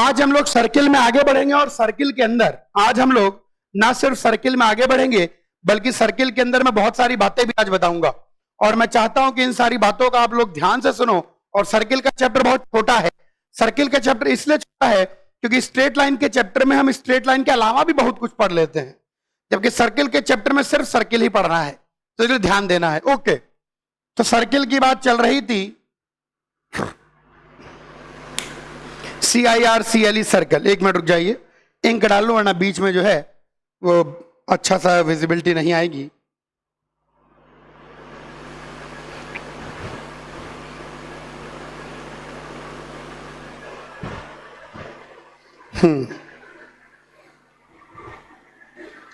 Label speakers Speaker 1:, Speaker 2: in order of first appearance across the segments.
Speaker 1: आज हम लोग सर्किल में आगे बढ़ेंगे और सर्किल के अंदर आज हम लोग ना सिर्फ सर्किल में आगे बढ़ेंगे बल्कि सर्किल के अंदर मैं बहुत सारी बातें भी आज बताऊंगा और मैं चाहता हूं कि इन सारी बातों का आप लोग ध्यान से सुनो। और सर्किल का चैप्टर बहुत छोटा है। सर्किल का चैप्टर इसलिए छोटा है क्योंकि स्ट्रेट लाइन के चैप्टर में हम स्ट्रेट लाइन के अलावा भी बहुत कुछ पढ़ लेते हैं, जबकि सर्किल के चैप्टर में सिर्फ सर्किल ही पढ़ना है, तो इसलिए ध्यान देना है। ओके, तो सर्किल की बात चल रही थी। CIRCLE circle. एक मिनट रुक जाइए, इंक डाल लो वरना बीच में जो है वो अच्छा सा विजिबिलिटी नहीं आएगी।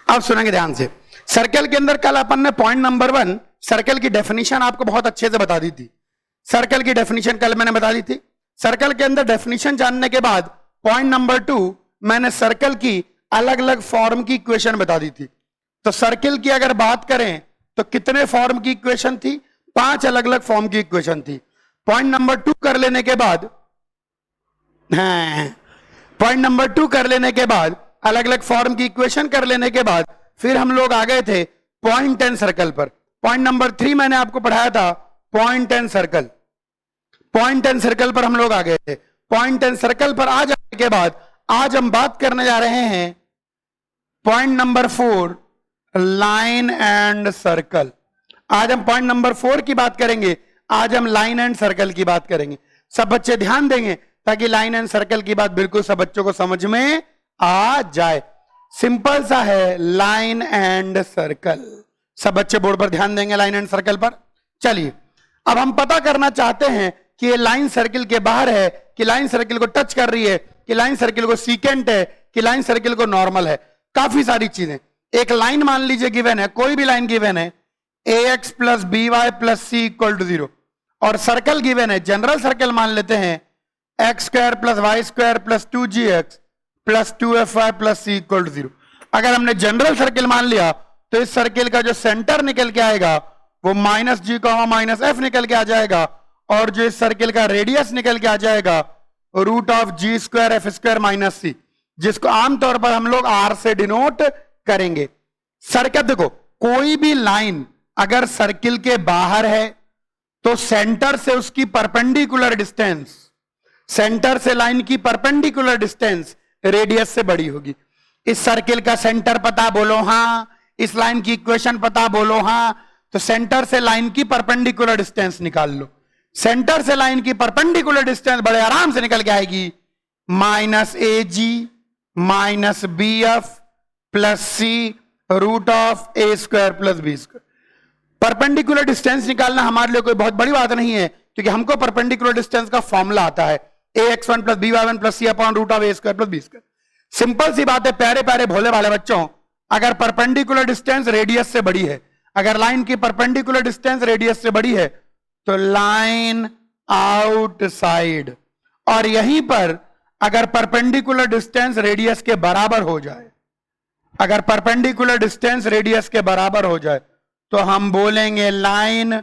Speaker 1: अब सुनेंगे ध्यान से। सर्कल के अंदर कल अपन ने पॉइंट नंबर 1 सर्कल की डेफिनेशन आपको बहुत अच्छे से बता दी थी। सर्कल की डेफिनेशन कल मैंने बता दी थी। सर्कल के अंदर डेफिनेशन जानने के बाद पॉइंट नंबर 2 मैंने सर्कल की अलग अलग फॉर्म की इक्वेशन बता दी थी। तो सर्कल की अगर बात करें तो कितने फॉर्म की इक्वेशन थी? 5 अलग अलग फॉर्म की इक्वेशन थी। पॉइंट नंबर 2 कर लेने के बाद पॉइंट नंबर 2 कर लेने के बाद अलग अलग फॉर्म की इक्वेशन कर लेने के बाद फिर हम लोग आ गए थे पॉइंट 10 सर्कल पर। पॉइंट नंबर 3 मैंने आपको पढ़ाया था पॉइंट 10 सर्कल। पॉइंट 10 सर्कल पर हम लोग आ गए थे। पॉइंट 10 सर्कल पर आ जाने के बाद आज हम बात करने जा रहे हैं point number 4 line and circle. आज हम पॉइंट नंबर 4 की बात करेंगे। आज हम लाइन एंड सर्कल की बात करेंगे। सब बच्चे ध्यान देंगे ताकि लाइन एंड सर्कल की बात बिल्कुल सब बच्चों को समझ में आ जाए। सिंपल सा है लाइन एंड सर्कल। सब बच्चे बोर्ड पर ध्यान देंगे लाइन एंड सर्कल पर। चलिए, अब हम पता करना चाहते हैं कि ये लाइन सर्किल के बाहर है कि लाइन सर्किल को टच कर रही है कि लाइन सर्किल को सीकेंट है कि लाइन सर्किल को नॉर्मल है। काफी सारी चीजें। एक लाइन मान लीजिए गिवन है, कोई भी लाइन गिवन है ax plus B Y plus C equal to 0 और सर्कल गिवन है, जनरल सर्कल मान लेते हैं X square plus Y square plus 2gx plus 2fy plus C equal to 0। अगर हमने जनरल सर्कल मान लिया तो इस सर्कल का जो सेंटर निकल के आएगा वो -g माइनस f निकल के आ जाएगा और जो इस सर्कल का रेडियस निकल के आ जाएगा √g square F square minus C, जिसको आमतौर पर हम लोग r से डिनोट करेंगे। सर्कल देखो, कोई भी लाइन अगर सर्किल के बाहर है तो सेंटर से उसकी परपेंडिकुलर डिस्टेंस, सेंटर से लाइन की परपेंडिकुलर डिस्टेंस रेडियस से बड़ी होगी। इस सर्किल का सेंटर पता बोलो हाँ, इस लाइन की इक्वेशन पता बोलो हाँ, तो सेंटर से लाइन की परपेंडिकुलर डिस्टेंस निकाल लो। सेंटर से लाइन की परपेंडिकुलर डिस्टेंस बड़े आराम से निकल के आएगी -ag minus bf plus C √a square plus b square. Perpendicular distance निकालना हमारे लिए कोई बहुत बड़ी बात नहीं है क्योंकि हमको परपेंडिकुलर डिस्टेंस का फॉर्मूला आता है ax1 plus by1 plus c upon √a square plus b square. Simple सी बात है प्यारे प्यारे भोले वाले बच्चों, अगर परपेंडिकुलर डिस्टेंस रेडियस से बड़ी है, अगर लाइन की परपेंडिकुलर डिस्टेंस रेडियस से बड़ी है तो लाइन आउटसाइड, और यहीं पर अगर परपेंडिकुलर डिस्टेंस रेडियस के बराबर हो जाए, अगर परपेंडिकुलर डिस्टेंस रेडियस के बराबर हो जाए तो हम बोलेंगे लाइन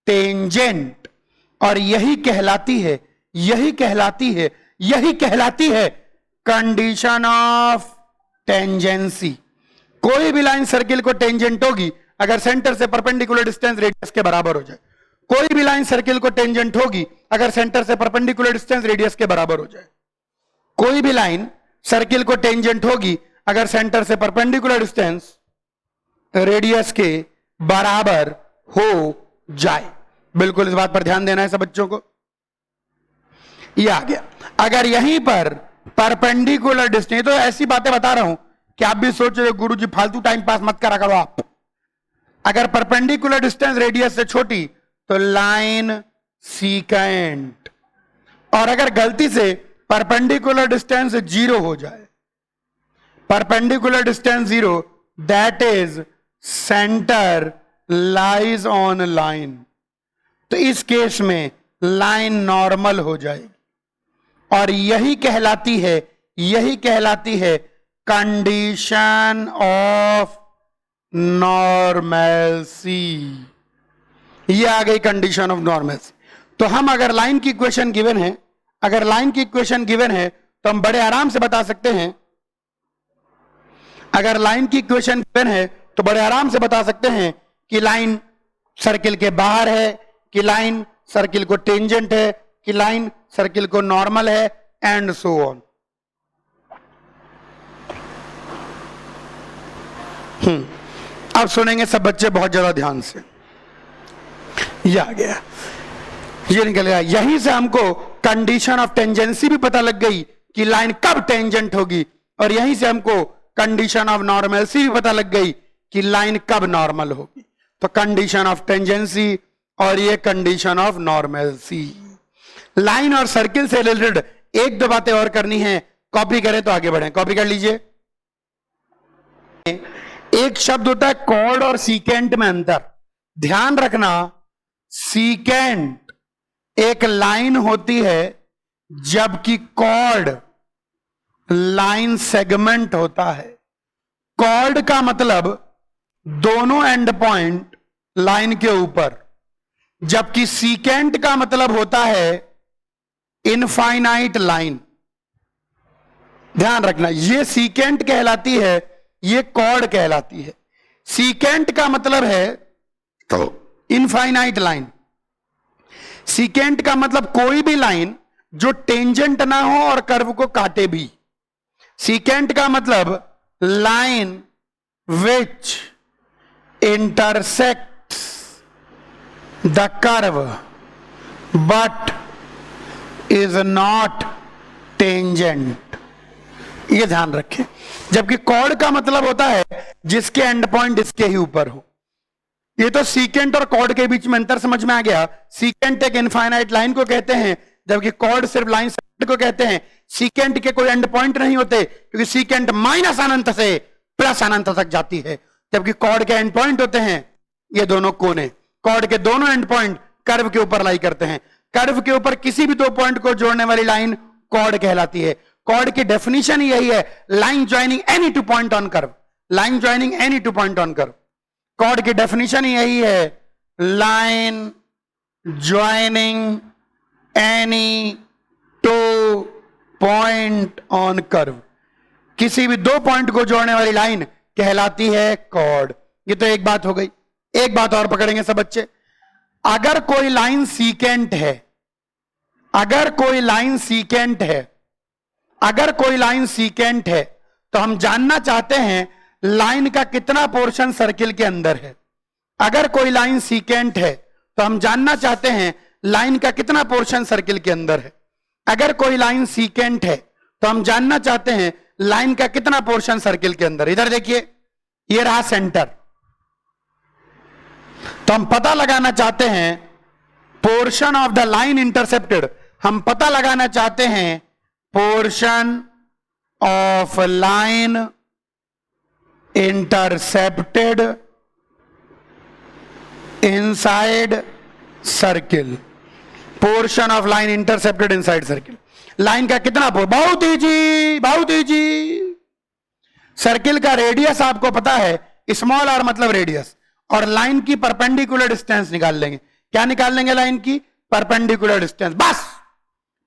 Speaker 1: टेंजेंट। और यही कहलाती है, यही कहलाती है, यही कहलाती है कंडीशन ऑफ टेंजेंसी। कोई भी लाइन सर्किल को टेंजेंट होगी अगर सेंटर से परपेंडिकुलर डिस्टेंस रेडियस के बराबर हो जाए। कोई भी लाइन सर्किल को टेंजेंट होगी अगर सेंटर से परपेंडिकुलर डिस्टेंस रेडियस के बराबर हो जाए। कोई भी लाइन सर्किल को टेंजेंट होगी अगर सेंटर से परपेंडिकुलर डिस्टेंस रेडियस के बराबर हो जाए। बिल्कुल इस बात पर ध्यान देना है सब बच्चों को। ये आ गया। अगर यहीं पर परपेंडिकुलर डिस्टेंस, तो ऐसी बातें बता रहा हूं कि आप भी सोच रहे हो गुरुजी फालतू टाइम पास मत करा करो आप। अगर परपेंडिकुलर डिस्टेंस रेडियस से छोटी तो लाइन सीकेंट, और अगर गलती से परपेंडिकुलर डिस्टेंस 0 हो जाए, perpendicular distance 0, that is centre lies on line, तो इस केस में लाइन नॉर्मल हो जाएगी और यही कहलाती है, यही कहलाती है कंडीशन ऑफ नॉर्मलसी। ये आ गई कंडीशन ऑफ नॉर्मलसी। तो हम अगर लाइन की इक्वेशन गिवन है, अगर लाइन की इक्वेशन गिवन है तो हम बड़े आराम से बता सकते हैं, अगर लाइन की इक्वेशन गिवन है तो बड़े आराम से बता सकते हैं कि लाइन सर्किल के बाहर है, कि लाइन सर्किल को टेंजेंट है, कि लाइन सर्किल को नॉर्मल है, एंड सो ऑन। अब सुनेंगे सब बच्चे बहुत ज्यादा ध्यान से। ये आ गया, ये निकल गया। यहीं से हमको कंडीशन ऑफ टेंजेंसी भी पता लग गई कि लाइन कब टेंजेंट होगी, और यहीं से हमको कंडीशन ऑफ नॉर्मलसी भी पता लग गई कि लाइन कब नॉर्मल होगी। तो कंडीशन ऑफ टेंजेंसी और ये कंडीशन ऑफ नॉर्मलसी। लाइन और सर्किल से रिलेटेड एक दो बातें और करनी है, कॉपी करें तो आगे बढ़ें। कॉपी कर लीजिए। एक शब्द होता है कॉर्ड और सीकेंट में अंतर। ध्यान रखना, सीकेंट एक लाइन होती है जबकि कॉर्ड लाइन सेगमेंट होता है। कॉर्ड का मतलब दोनों एंड पॉइंट लाइन के ऊपर, जबकि सीकेंट का मतलब होता है इनफाइनाइट लाइन। ध्यान रखना, ये सीकेंट कहलाती है, ये कॉर्ड कहलाती है। सीकेंट का मतलब है तो इनफाइनाइट लाइन। सीकेंट का मतलब कोई भी लाइन जो टेंजेंट ना हो और कर्व को काटे भी। सीकेंट का मतलब line which intersects the curve but is not tangent. ये ध्यान रखें। जबकि कॉर्ड का मतलब होता है जिसके एंड पॉइंट इसके ही ऊपर हो। ये तो सीकेंट और कॉर्ड के बीच में अंतर समझ में आ गया। सीकेंट एक इनफाइनाइट लाइन को कहते हैं, जबकि कॉर्ड सिर्फ लाइन सेगमेंट को कहते हैं। सीकेंट के कोई एंड पॉइंट नहीं होते, क्योंकि सीकेंट माइनस अनंत से प्लस अनंत तक जाती है, जबकि कॉर्ड के एंड पॉइंट होते हैं ये दोनों कोने। कॉर्ड के दोनों एंड पॉइंट कर्व के ऊपर लाई करते हैं। कर्व के ऊपर किसी भी दो पॉइंट को जोड़ने वाली लाइन कॉर्ड कहलाती है। कॉर्ड की डेफिनेशन यही है, line joining any two point on curve. Line joining any two point on curve, chord की डेफिनेशन यही है, line joining any two point on curve. किसी भी दो पॉइंट को जोड़ने वाली लाइन कहलाती है कॉर्ड। ये तो एक बात हो गई। एक बात और पकड़ेंगे सब बच्चे। अगर कोई लाइन सीकेंट है, अगर कोई लाइन सीकेंट है, अगर कोई लाइन सीकेंट है, तो हम जानना चाहते हैं लाइन का कितना पोर्शन सर्किल के अंदर है। अगर कोई लाइन सीकेंट है तो हम जानना चाहते हैं लाइन का कितना पोर्शन सर्किल के अंदर है। अगर कोई लाइन सीकेंट है तो हम जानना चाहते हैं लाइन का कितना पोर्शन सर्किल के अंदर। इधर देखिए, ये रहा सेंटर, तो हम पता लगाना चाहते हैं portion of the line intercepted. हम पता लगाना चाहते हैं portion of line intercepted inside circle. Portion of line intercepted inside circle. Line का कितना बहुत इजी, बहुत इजी। सर्किल का रेडियस आपको पता है, स्मॉल आर मतलब रेडियस, और लाइन की परपेंडिकुलर डिस्टेंस निकाल लेंगे। क्या निकाल लेंगे? लाइन की परपेंडिकुलर डिस्टेंस। बस।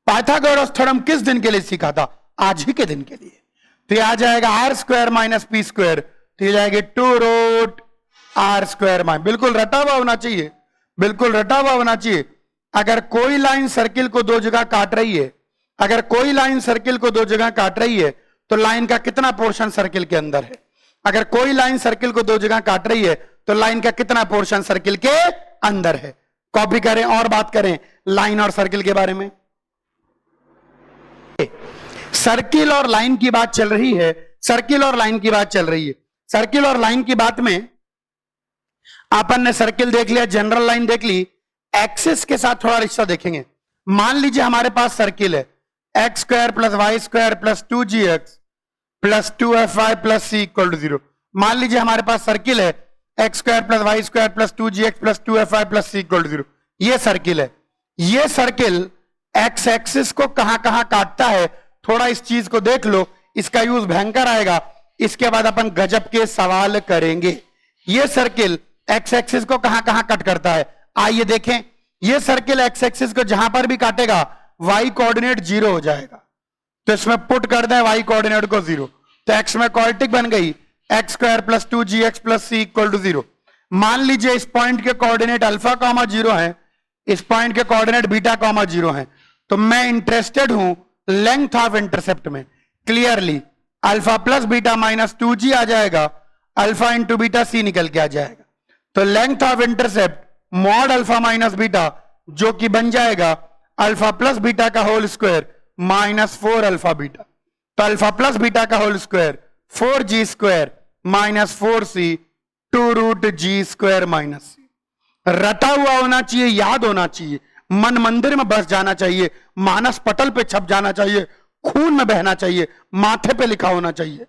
Speaker 1: पाइथागोरस थ्योरम किस दिन के लिए सीखा था? आज ही के दिन के लिए। तो ये आ जाएगा R square minus P square, तो ये जाएगी 2√r² माइनस। बिल्कुल रटा हुआ होना चाहिए, बिल्कुल रटा हुआ होना चाहिए। अगर कोई लाइन सर्किल को दो जगह काट रही है, अगर कोई लाइन सर्किल को दो जगह काट रही है, तो लाइन का कितना पोर्शन सर्किल के अंदर है? अगर कोई लाइन सर्किल को दो जगह काट रही है, तो लाइन का कितना पोर्शन सर्किल के अंदर है? कॉपी करें और बात करें लाइन और सर्किल के बारे में। सर्किल और लाइन की बात चल रही है, सर्किल और लाइन की बात चल रही है। सर्किल और लाइन की बात में अपन ने सर्किल देख लिया, जनरल लाइन देख ली, एक्सिस के साथ थोड़ा रिश्ता देखेंगे। मान लीजिए हमारे पास सर्किल है x² + y² + 2gx + 2fy + c = 0। मान लीजिए हमारे पास सर्किल है x² + y² + 2gx + 2fy + c = 0। ये सर्किल है। ये सर्किल एक्स एक्सिस को कहां कहां काटता है, थोड़ा इस चीज को देख लो, इसका यूज भयंकर आएगा। इसके बाद अपन गजब के सवाल करेंगे। ये सर्किल एक्स एक्सिस को कहां कहां कट करता है, आइए देखें। ये सर्किल एक्स एक्सिस को जहां पर भी काटेगा y कोऑर्डिनेट 0 हो जाएगा। तो इसमें पुट कर दें y कोऑर्डिनेट को 0, तो x में क्वाड्रेटिक बन गई X square plus 2gx plus C equal to 0। मान लीजिए इस पॉइंट के कोऑर्डिनेट अल्फा कॉमा 0 है, इस पॉइंट के कोऑर्डिनेट बीटा कॉमा 0 है, तो मैं इंटरेस्टेड हूं लेंथ ऑफ इंटरसेप्ट में। Clearly alpha plus beta minus 2g आ जाएगा, अल्फा इंटू बीटा सी निकल के आ जाएगा। तो length of intercept mod alpha minus beta, जो कि बन जाएगा अल्फा प्लस बीटा का whole square minus 4 alpha beta. तो अल्फा प्लस बीटा का whole square 4g square minus 4c 2 root G square minus C. रटा हुआ होना चाहिए, याद होना चाहिए, मन मंदिर में बस जाना चाहिए, मानस पटल पे छप जाना चाहिए, खून में बहना चाहिए, माथे पे लिखा होना चाहिए।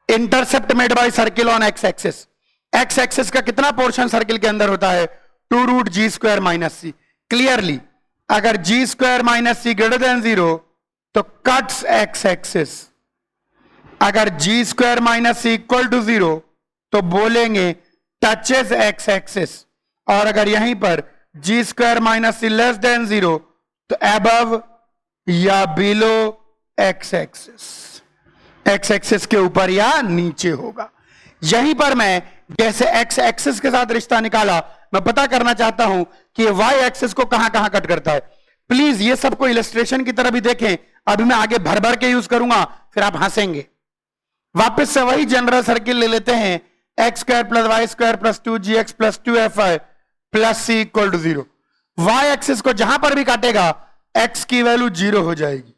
Speaker 1: Intercept made by circle on X axis. X axis का कितना पोर्शन सर्किल के अंदर होता है? 2 root G square minus C. Clearly अगर G square minus C greater than 0 तो कट्स एक्स एक्सिस। अगर G square minus C equal to 0 तो बोलेंगे टचेस एक्स एक्सिस, और अगर यहीं पर जी square minus C less than 0 तो अबव या below x axis, X axis के ऊपर या नीचे होगा। यहीं पर मैं जैसे एक्स एक्सिस के साथ रिश्ता निकाला, मैं पता करना चाहता हूं कि वाई एक्सिस को कहां कहां कट करता है। प्लीज ये सबको इलस्ट्रेशन की तरह भी देखें, अभी मैं आगे भर भर के यूज करूंगा, फिर आप हंसेंगे। वापस से वही जनरल सर्किल ले लेते हैं, X square plus Y square plus 2gx plus 2fy plus C equal to 0। Y axis को जहां पर भी काटेगा x की वैल्यू 0 हो जाएगी।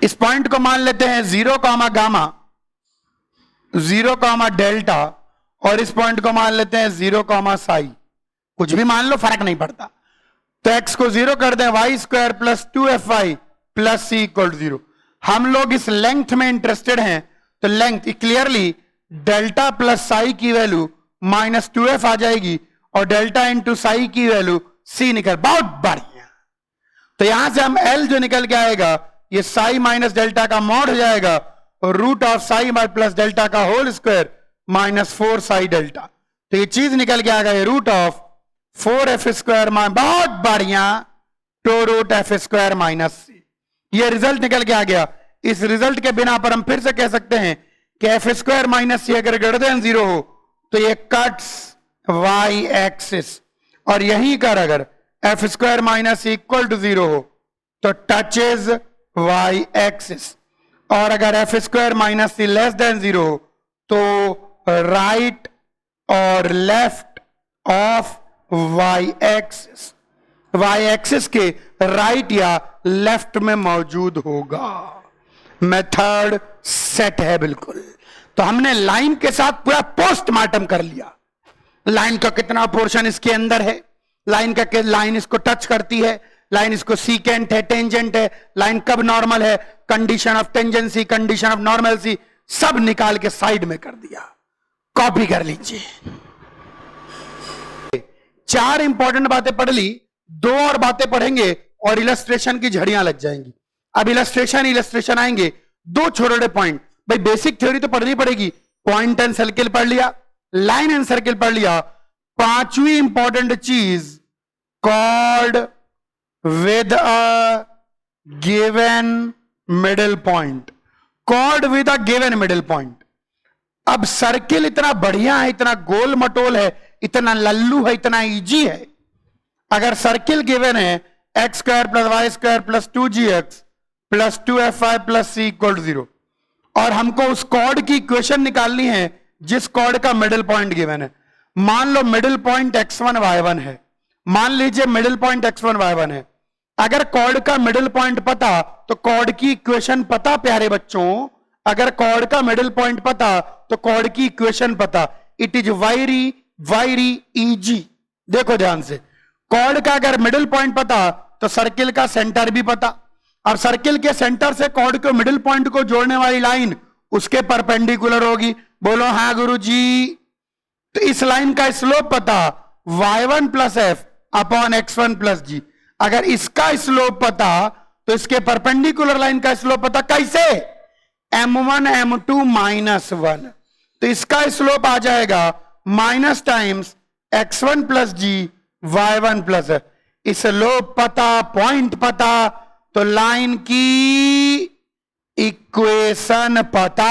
Speaker 1: इस पॉइंट को मान लेते हैं 0 कॉमा गामा, 0 कॉमा डेल्टा, और इस पॉइंट को मान लेते हैं 0 कॉमा साई। कुछ भी मान लो, फर्क नहीं पड़ता। तो x को 0 कर दें, Y square plus 2fy plus C equal to 0। हम लोग इस लेंथ में इंटरेस्टेड हैं, तो length clearly delta plus psi की वैल्यू माइनस 2f आ जाएगी, और डेल्टा इंटू साई की वैल्यू c निकल। बहुत बढ़िया। तो यहां से हम l जो निकल के आएगा ये साई माइनस डेल्टा का मॉड हो जाएगा, और root of psi plus delta का whole square minus 4 psi delta. तो ये चीज निकल के आ गया रूट ऑफ 4f स्क्वायर, बहुत बढ़िया, 2 रूट एफ स्क्वायर माइनस सी। ये रिजल्ट निकल के आ गया। इस रिजल्ट के बिना पर हम फिर से कह सकते हैं कि एफ स्क्वायर माइनस सी अगर ग्रेटर देन 0 हो तो ये कट्स वाई एक्सिस, और यहीं कर अगर F square minus C equal to 0 हो तो टचेज वाई एक्सिस, और अगर F square minus C less than 0 हो तो राइट और left of Y axis, Y axis के राइट या लेफ्ट में मौजूद होगा। मेथड सेट है बिल्कुल। तो हमने लाइन के साथ पूरा पोस्टमार्टम कर लिया। लाइन का कितना पोर्शन इसके अंदर है, लाइन का लाइन इसको टच करती है, लाइन इसको सीकेंट है, टेंजेंट है, लाइन कब नॉर्मल है, condition of tangency, condition of normalcy, सब निकाल के साइड में कर दिया। कॉपी कर लीजिए। 4 इंपॉर्टेंट बातें पढ़ ली, 2 और बातें पढ़ेंगे और इलस्ट्रेशन की झड़ियां लग जाएंगी। अब इलस्ट्रेशन आएंगे, 2 छोटे पॉइंट। भाई बेसिक थ्योरी तो पढ़नी पड़ेगी। पॉइंट एंड सर्किल पढ़ लिया, लाइन एंड सर्किल पढ़ लिया। 5वीं इंपॉर्टेंट चीज cord with a given middle point, cord with a given middle point. अब सर्किल इतना बढ़िया है, इतना गोल मटोल है, इतना लल्लू है, इतना इजी है। अगर सर्किल गिवन है X square plus Y square plus 2gx plus 2fy plus C equal to 0, और हमको उस कॉर्ड की इक्वेशन निकालनी है जिस कॉर्ड का मिडिल पॉइंट गिवन है। मान low middle point x1 y1 है, मान लीजिए मिडिल पॉइंट x1 y1 है। अगर कॉर्ड का मिडिल पॉइंट पता तो कॉर्ड की इक्वेशन पता। प्यारे बच्चों, अगर कॉर्ड का मिडिल पॉइंट पता तो कॉर्ड की इक्वेशन पता। इट इज वायरी इजी। देखो ध्यान से, कॉर्ड का अगर मिडिल पॉइंट पता तो सर्किल का सेंटर भी पता। अब सर्किल के सेंटर से कॉर्ड के मिडिल पॉइंट को जोड़ने वाली लाइन उसके परपेंडिकुलर होगी। बोलो हाँ गुरुजी। तो इस लाइन का स्लोप पता y1 plus F upon x1 plus G. अगर इसका स्लोप पता तो इसके परपेंडिकुलर लाइन का स्लोप पता। कैसे? m1 m2 minus 1। तो इसका स्लोप आ जाएगा माइनस टाइम्स x1 प्लस जी y1 प्लस एफ। स्लोप पता, पॉइंट पता, तो लाइन की इक्वेशन पता,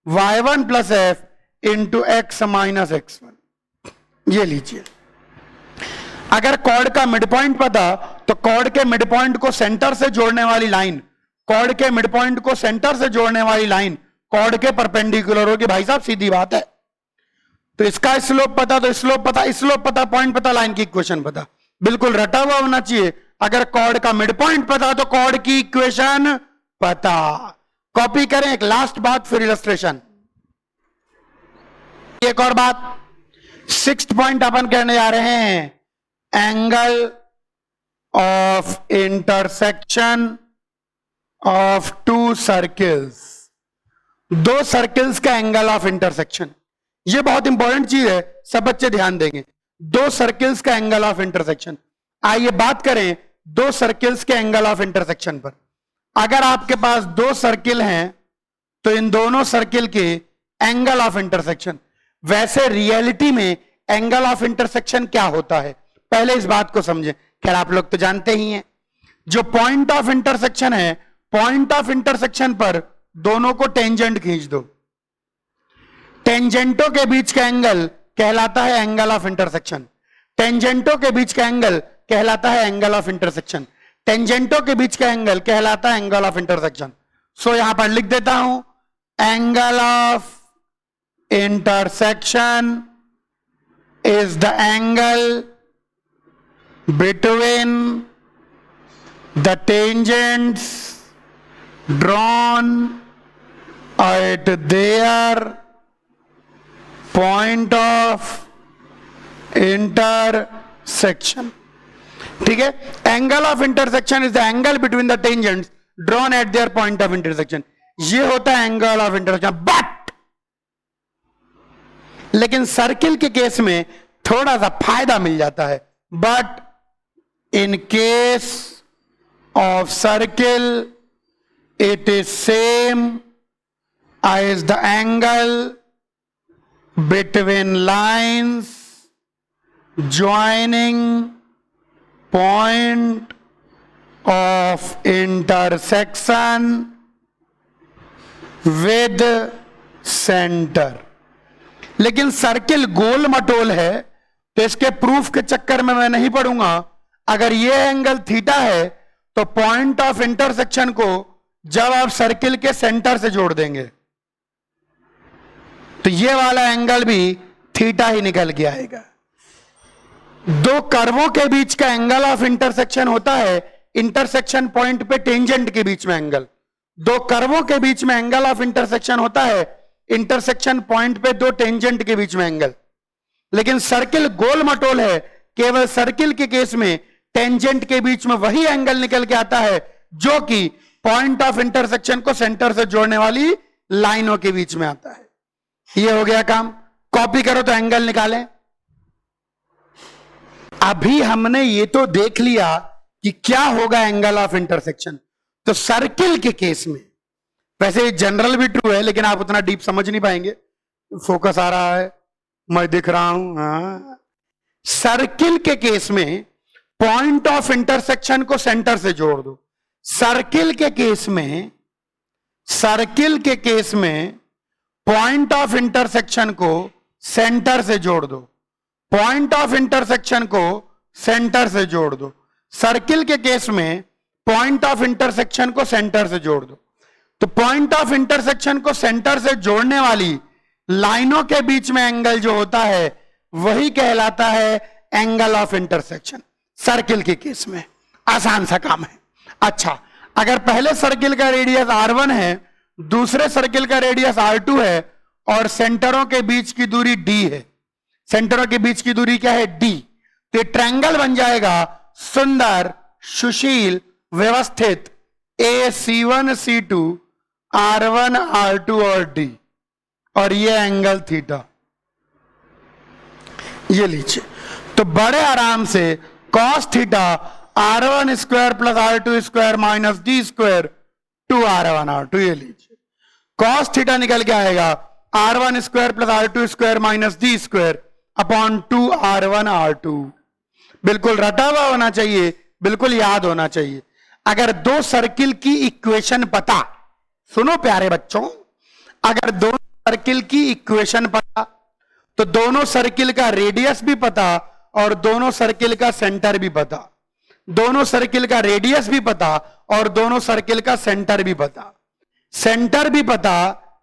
Speaker 1: y1 plus F into x minus x1। ये लीजिए, अगर कॉर्ड का मिड पॉइंट पता तो कॉर्ड के मिड पॉइंट को सेंटर से जोड़ने वाली लाइन, कॉर्ड के मिड पॉइंट को सेंटर से जोड़ने वाली लाइन कॉर्ड के परपेंडिकुलर होगी। भाई साहब सीधी बात है। तो इसका स्लोप पता तो स्लोप पता, स्लोप पता, पॉइंट पता, लाइन की इक्वेशन पता, बिल्कुल रटा हुआ होना चाहिए। अगर कॉर्ड का मिड पॉइंट पता तो कॉर्ड की इक्वेशन पता। कॉपी करें, एक लास्ट बात फिर इलस्ट्रेशन। एक और बात, 6th पॉइंट अपन कहने जा रहे हैं, angle of intersection of two circles. दो सर्किल्स का एंगल ऑफ इंटरसेक्शन, ये बहुत इंपॉर्टेंट चीज है, सब बच्चे ध्यान देंगे। दो सर्किल्स का एंगल ऑफ इंटरसेक्शन। आइए बात करें दो सर्किल्स के एंगल ऑफ इंटरसेक्शन पर। अगर आपके पास दो सर्किल हैं तो इन दोनों सर्किल के एंगल ऑफ इंटरसेक्शन, वैसे रियलिटी में एंगल ऑफ इंटरसेक्शन क्या होता है पहले इस बात को समझें। खैर आप लोग तो जानते ही हैं, जो पॉइंट ऑफ इंटरसेक्शन है, पॉइंट ऑफ इंटरसेक्शन पर दोनों को टेंजेंट खींच दो, टेंजेंटों के बीच का एंगल कहलाता है एंगल ऑफ इंटरसेक्शन। टेंजेंटों के बीच का एंगल कहलाता है एंगल ऑफ इंटरसेक्शन। टेंजेंटों के बीच का एंगल कहलाता है एंगल ऑफ इंटरसेक्शन। सो यहां पर लिख देता हूं, angle of intersection is the angle between the tangents drawn at their point of intersection। ठीक है, angle of intersection is the angle between the tangents drawn at their point of intersection. ये होता है एंगल ऑफ इंटरसेक्शन। बट लेकिन circle के case में थोड़ा सा फायदा मिल जाता है। But in case of circle it is same as the angle between lines joining point of intersection with center। लेकिन सर्किल गोल मटोल है तो इसके प्रूफ के चक्कर में मैं नहीं पढ़ूंगा। अगर ये एंगल थीटा है तो पॉइंट ऑफ इंटरसेक्शन को जब आप सर्किल के सेंटर से जोड़ देंगे तो ये वाला एंगल भी थीटा ही निकल के आएगा। दो कर्वों के बीच का एंगल ऑफ इंटरसेक्शन होता है इंटरसेक्शन पॉइंट पे टेंजेंट के बीच में एंगल। दो कर्वों के बीच में एंगल ऑफ इंटरसेक्शन होता है इंटरसेक्शन पॉइंट पे दो टेंजेंट के बीच में एंगल। लेकिन सर्किल गोल मटोल है, केवल सर्किल के केस में टेंजेंट के बीच में वही एंगल निकल के आता है जो कि पॉइंट ऑफ इंटरसेक्शन को सेंटर से जोड़ने वाली लाइनों के बीच में आता है। ये हो गया काम। कॉपी करो तो एंगल निकालें। अभी हमने ये तो देख लिया कि क्या होगा एंगल ऑफ इंटरसेक्शन। तो सर्किल के केस में, वैसे जनरल भी ट्रू है लेकिन आप उतना डीप समझ नहीं पाएंगे, फोकस आ रहा है, मैं दिख रहा हूं। हाँ, सर्किल के केस में पॉइंट ऑफ इंटरसेक्शन को सेंटर से जोड़ दो। सर्किल के केस में पॉइंट ऑफ इंटरसेक्शन को सेंटर से जोड़ दो। पॉइंट ऑफ इंटरसेक्शन को सेंटर से जोड़ दो। सर्किल के केस में पॉइंट ऑफ इंटरसेक्शन को सेंटर से जोड़ दो। तो पॉइंट ऑफ इंटरसेक्शन को सेंटर से जोड़ने वाली लाइनों के बीच में एंगल जो होता है वही कहलाता है एंगल ऑफ इंटरसेक्शन। सर्किल के केस में आसान सा काम है। अच्छा, अगर पहले सर्किल का रेडियस r1 है, दूसरे सर्किल का रेडियस r2 है और सेंटरों के बीच की दूरी d है, सेंटरों के बीच की दूरी क्या है d, तो ये ट्रायंगल बन जाएगा सुंदर, सुशील, व्यवस्थित AC1 C2 R1 R2 और D, और ये एंगल थीटा। ये लीजिए, तो बड़े आराम से cos theta R1 square plus R2 square minus D square 2R1 R2। ये लीजिए, cos थीटा निकल के आएगा R1 square plus R2 square minus D square upon 2R1 R2। बिल्कुल रटा हुआ होना चाहिए, बिल्कुल याद होना चाहिए। अगर दो सर्किल की इक्वेशन पता, सुनो प्यारे बच्चों, अगर दोनों सर्किल की इक्वेशन पता तो दोनों सर्किल का रेडियस भी पता और दोनों सर्किल का सेंटर भी पता, दोनों सर्किल का रेडियस भी पता और दोनों सर्किल का सेंटर भी पता, सेंटर भी पता,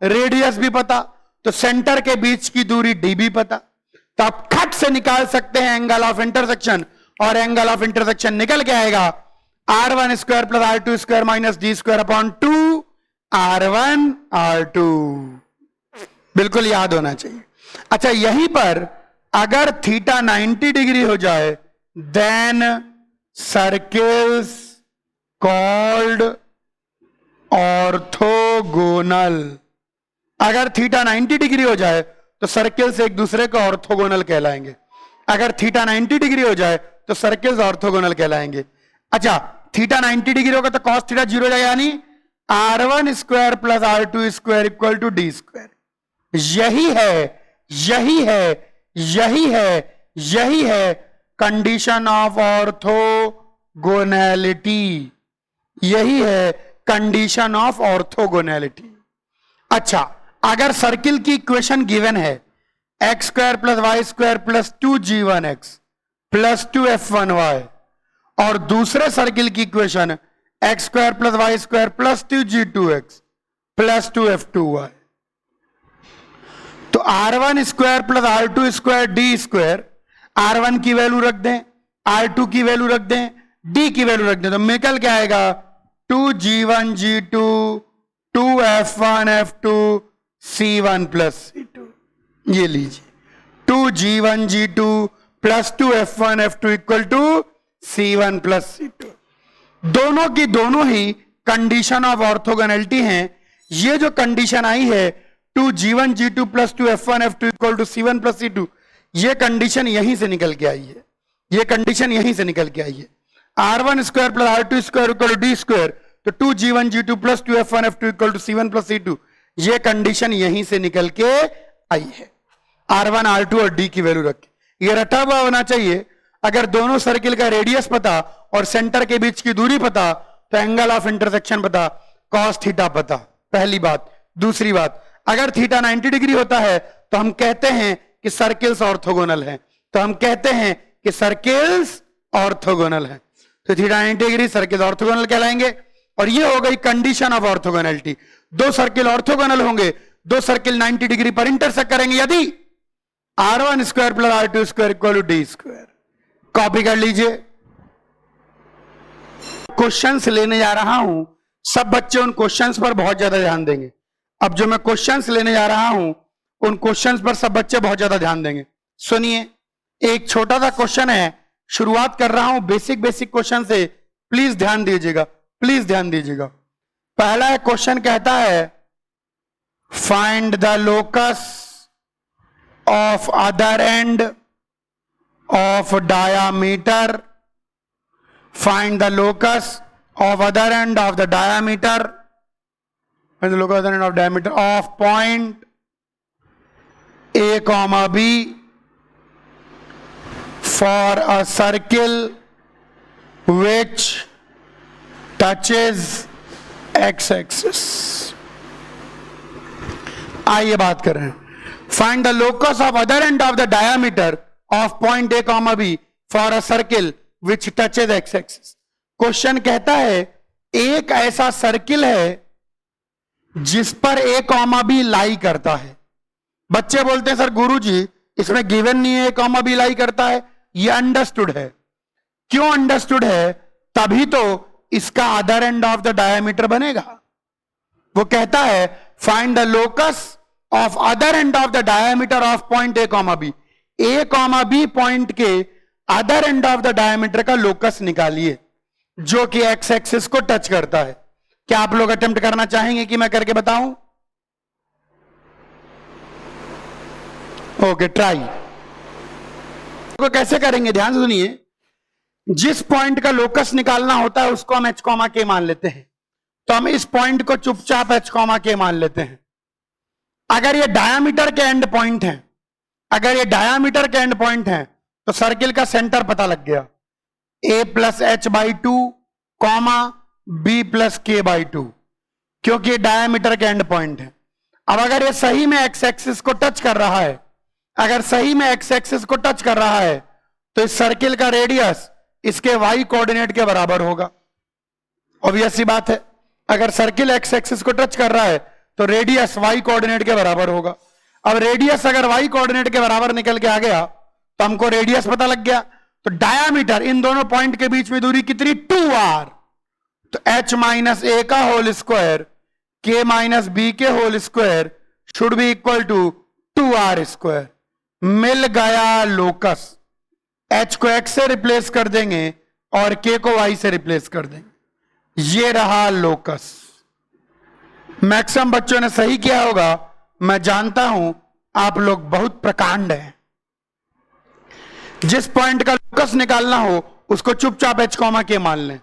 Speaker 1: रेडियस भी पता, तो सेंटर के बीच की दूरी डी भी पता, तो आप खट से निकाल सकते हैं एंगल ऑफ इंटरसेक्शन, और एंगल ऑफ इंटरसेक्शन निकल के आएगा R1 square plus R2 square minus D square upon 2 R1 R2। बिल्कुल याद होना चाहिए। अच्छा, यहीं पर अगर थीटा 90 डिग्री हो जाए देन सर्किल्स कॉल्ड ऑर्थोगोनल। अगर थीटा 90 डिग्री हो जाए तो सर्किल्स एक दूसरे को ऑर्थोगोनल कहलाएंगे। अगर थीटा 90 डिग्री हो जाए तो सर्किल्स ऑर्थोगोनल कहलाएंगे। अच्छा, थीटा 90 डिग्री होगा तो कॉस थीटा 0 हो जाएगा, यानी R1 square plus R2 square equal to D square. यही है, यही है, यही है, यही है कंडीशन ऑफ ऑर्थोगोनैलिटी, यही है कंडीशन ऑफ ऑर्थोगोनैलिटी। अच्छा, अगर सर्किल की इक्वेशन गिवन है X square plus Y square plus 2g1x plus 2f1y, और दूसरे सर्किल की equation X square plus Y square plus 2g2x plus 2f2y, तो R1 square plus R2 square D square, R1 की value रख दें, R2 की value रख दें, D की वैल्यू रख दें, तो निकल के आएगा 2g1g2 2f1f2 c1 plus c2। ये लीजिए 2g1g2 plus 2f1f2 equal to c1 plus c2। दोनों की दोनों ही कंडीशन ऑफ ऑर्थोगोनैलिटी हैं। ये जो कंडीशन आई है 2g1g2 plus 2f1f2 equal to c1 plus c2, ये कंडीशन यहीं से निकल के आई है, ये कंडीशन यहीं से निकल के आई है। R1 square plus R2 square equal to D square, तो 2g1g2 plus 2f1f2 equal to c1 plus c2, ये कंडीशन यहीं से निकल के आई है। R1 R2 और D की वैल्यू रख के ये रटा हुआ होना चाहिए। अगर दोनों सर्किल का रेडियस पता और सेंटर के बीच की दूरी पता तो एंगल ऑफ इंटरसेक्शन पता, कॉस थीटा पता, पहली बात। दूसरी बात, अगर थीटा 90 डिग्री होता है तो हम कहते हैं कि सर्किल्स ऑर्थोगोनल हैं, तो हम कहते हैं कि सर्किल्स ऑर्थोगोनल हैं, तो थीटा 90 डिग्री सर्किल ऑर्थोगोनल कहलाएंगे। और ये हो गई कंडीशन ऑफ ऑर्थोगोनैलिटी। दो सर्किल ऑर्थोगोनल होंगे, दो सर्किल 90 डिग्री पर इंटरसेक्ट करेंगे यदि R1 square plus R2 square equal to D square. Copy कर लीजिए। क्वेश्चंस लेने जा रहा हूं, सब बच्चे उन क्वेश्चंस पर बहुत ज्यादा ध्यान देंगे। अब जो मैं क्वेश्चंस लेने जा रहा हूं उन क्वेश्चंस पर सब बच्चे बहुत ज्यादा ध्यान देंगे। सुनिए, एक छोटा सा क्वेश्चन है, शुरुआत कर रहा हूं बेसिक क्वेश्चन से, प्लीज ध्यान दीजिएगा, प्लीज ध्यान दीजिएगा। पहला क्वेश्चन कहता है find the locus of other end of diameter, find the locus of other end of the diameter, find the locus and of diameter of point A comma B for a circle which touches x-axis। आइए बात कर रहे हैं। Find the locus of other end of the diameter of point A comma B for a circle which touches x-axis। Question कहता है एक ऐसा circle है जिस पर A कॉमा B लाई करता है। बच्चे बोलते हैं सर गुरुजी इसमें गिवन नहीं है A कॉमा B लाई करता है, ये अंडरस्टूड है। क्यों अंडरस्टूड है? तभी तो इसका other end of the diameter बनेगा। वो कहता है find the locus of other end of the diameter of point A comma B। A comma B point के other end of the diameter का लोकस निकालिए जो कि एक्स एक्सिस को टच करता है। क्या आप लोग अटेम्प्ट करना चाहेंगे कि मैं करके बताऊं? Okay, try. तो कैसे करेंगे ध्यान से सुनिए। जिस पॉइंट का लोकस निकालना होता है उसको हम एच कॉमा के मान लेते हैं, तो हम इस पॉइंट को चुपचाप एच कॉमा के मान लेते हैं। अगर ये डायामीटर के एंड पॉइंट है, अगर ये डायामीटर के एंड पॉइंट है तो सर्किल का सेंटर पता लग गया। a plus H by 2 comma b plus के बाई टू, क्योंकि डायमीटर के एंड पॉइंट है। अब अगर ये सही में एक्स एक्सिस को टच कर रहा है, अगर सही में एक्स एक्सिस को टच कर रहा है, तो इस सर्किल का रेडियस इसके वाई कोऑर्डिनेट के बराबर होगा। ऑब्वियस सी बात है, अगर सर्किल एक्स एक्सिस को टच कर रहा है तो रेडियस वाई कोऑर्डिनेट के बराबर होगा। अब रेडियस अगर वाई कोऑर्डिनेट के बराबर निकल के आ गया तो हमको रेडियस पता लग गया। तो डायामीटर इन दोनों पॉइंट के बीच में दूरी कितनी, 2r। तो h माइनस ए का whole square k minus B के whole square should be equal to 2r square. मिल गया लोकस। h को x से रिप्लेस कर देंगे और k को y से रिप्लेस कर देंगे। ये रहा लोकस। मैक्सिमम बच्चों ने सही किया होगा, मैं जानता हूं आप लोग बहुत प्रकांड हैं। जिस पॉइंट का लोकस निकालना हो उसको चुपचाप h कॉमा के मान लें,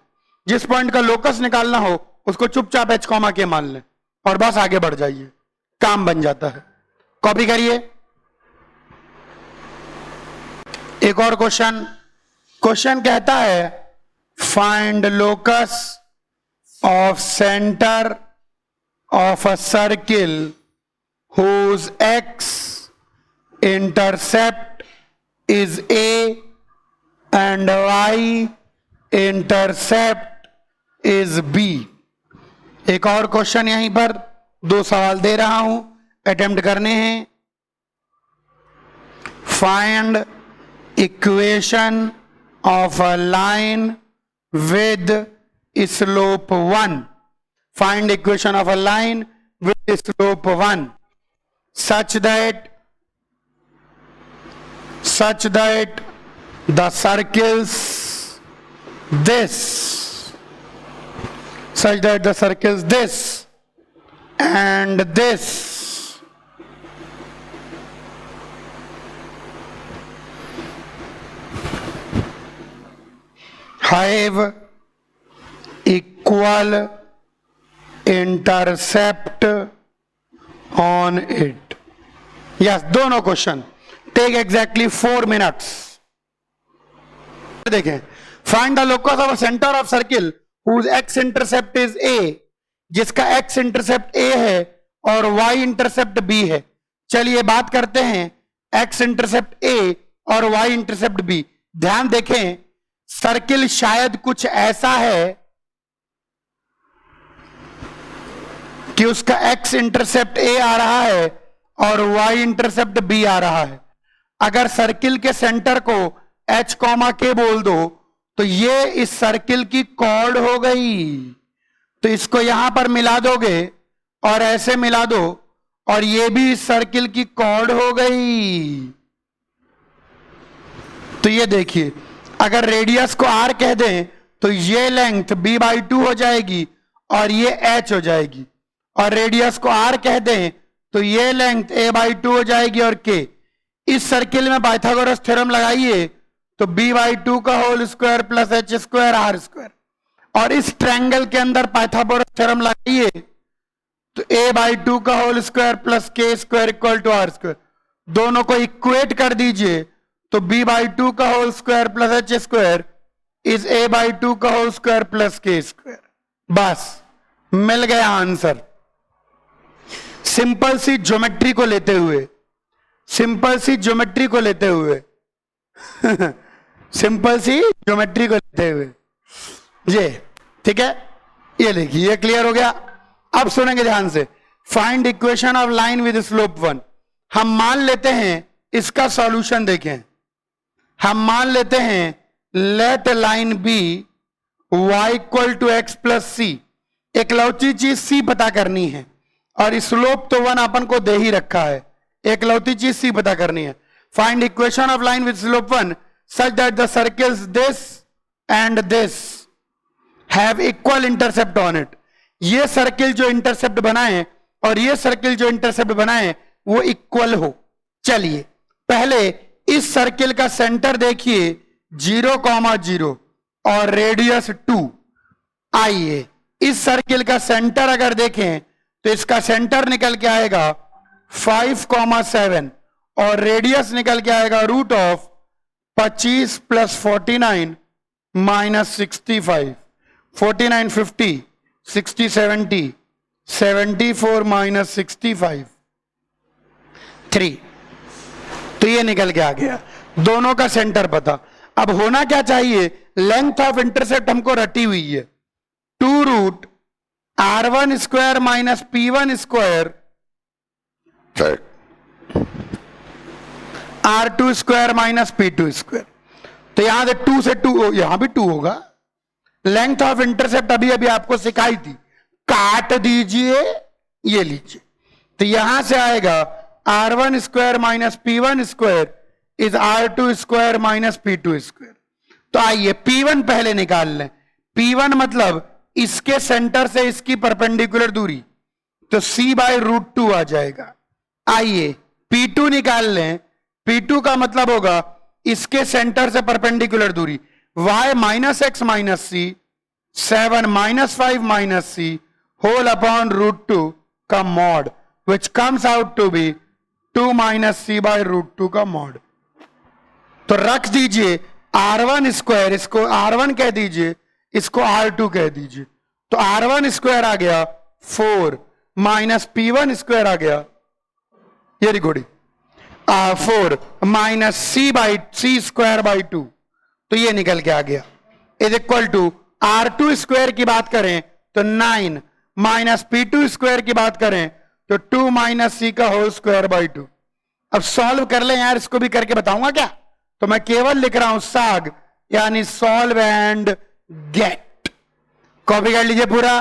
Speaker 1: जिस पॉइंट का लोकस निकालना हो उसको चुपचाप h कॉमा के मान लें और बस आगे बढ़ जाइए, काम बन जाता है। कॉपी करिए। एक और क्वेश्चन कहता है find locus of centre of a circle whose x intercept is a and y intercept is b। एक और क्वेश्चन यहीं पर 2 सवाल दे रहा हूं, अटेम्प्ट करने हैं। Find equation of a line with slope 1। Find equation of a line with slope 1 such that the circles this and this have equal intercept on it। yes, दोनों क्वेश्चन टेक एग्जैक्टली 4 मिनट्स। देखें, find the locus of centre of circle whose x intercept is a, जिसका x intercept a है और y intercept b है। चलिए बात करते हैं x इंटरसेप्ट a और y इंटरसेप्ट b। ध्यान देखें, सर्किल शायद कुछ ऐसा है कि उसका x इंटरसेप्ट a आ रहा है और y इंटरसेप्ट b आ रहा है। अगर सर्किल के सेंटर को h कॉमा के बोल दो तो ये इस सर्किल की कॉर्ड हो गई। तो इसको यहां पर मिला दोगे और ऐसे मिला दो और ये भी इस सर्किल की कॉर्ड हो गई। तो ये देखिए, अगर रेडियस को r कह दें तो ये लेंथ b/2 हो जाएगी और ये h हो जाएगी, और रेडियस को r कह दें तो ये लेंथ a/2 हो जाएगी और k। इस सर्किल में पाइथागोरस थ्योरम लगाइए तो b/2 का whole square plus h square r square, और इस ट्रायंगल के अंदर पाइथागोरस थ्योरम लगाइए तो a/2 का whole square plus k square equal to r square. दोनों को इक्वेट कर दीजिए तो b/2 का whole square plus h square is a/2 का whole square plus k square. बस मिल गया आंसर। सिंपल सी ज्योमेट्री को लेते हुए सिंपल सी ज्योमेट्री को लेते हुए ये ठीक है। ये देखिए, ये क्लियर हो गया। अब सुनेंगे ध्यान से। Find equation of line with slope 1। हम मान लेते हैं, इसका सॉल्यूशन देखें। हम मान लेते हैं let line be y equal to x plus C. एक लौची चीज c पता करनी है और स्लोप तो 1 अपन को दे ही रखा है। एक लौती चीज c पता करनी है। Find equation of line with slope 1 such that the circles this and this have equal intercept on it. ये सर्किल जो इंटरसेप्ट बनाए और ये सर्किल जो इंटरसेप्ट बनाए वो इक्वल हो। चलिए पहले इस सर्किल का सेंटर देखिए 0,0 और रेडियस 2। आइए इस सर्किल का सेंटर अगर देखें तो इसका सेंटर निकल के आएगा 5,7 और रेडियस निकल के आएगा रूट ऑफ 25 + 49 - 65। 49 50 60 70 74 माइनस 65 3। तो ये निकल के आ गया, दोनों का सेंटर पता। अब होना क्या चाहिए, लेंथ ऑफ इंटरसेप्ट हमको रटी हुई है 2 root r1 square minus p1 square r2 square minus p2 square. तो यहां से 2 से 2, यहां भी 2 होगा। लेंथ ऑफ इंटरसेप्ट अभी अभी आपको सिखाई थी, काट दीजिए, ये लीजिए। तो यहां से आएगा r1 square minus p1 square is r2 square minus p2 square. तो आइए p1 पहले निकाल लें। p1 मतलब इसके सेंटर से इसकी परपेंडिकुलर दूरी, तो c बाय रूट 2 आ जाएगा। आइए p2 निकाल लें। p2 का मतलब होगा इसके सेंटर से परपेंडिकुलर दूरी, y minus X minus C 7 minus 5 minus C whole upon root 2 का mod, which comes out to be 2 minus C by root 2 का मॉड। तो रख दीजिए r1 स्क्वायर, इसको r1 कह दीजिए, इसको r2 कह दीजिए। तो r1 स्क्वायर आ गया 4 माइनस p1 स्क्वायर आ गया, ये recording 4 minus C square by 2। तो ये निकल के आ गया is equal to r2 square की बात करें तो 9 माइनस p2 स्क्वायर की बात करें तो 2 माइनस सी का होल स्क्वायर बाई 2। अब सॉल्व कर ले यार, इसको भी करके बताऊंगा क्या, तो मैं केवल लिख रहा हूं साग, यानी सॉल्व एंड गेट। कॉपी कर लीजिए पूरा।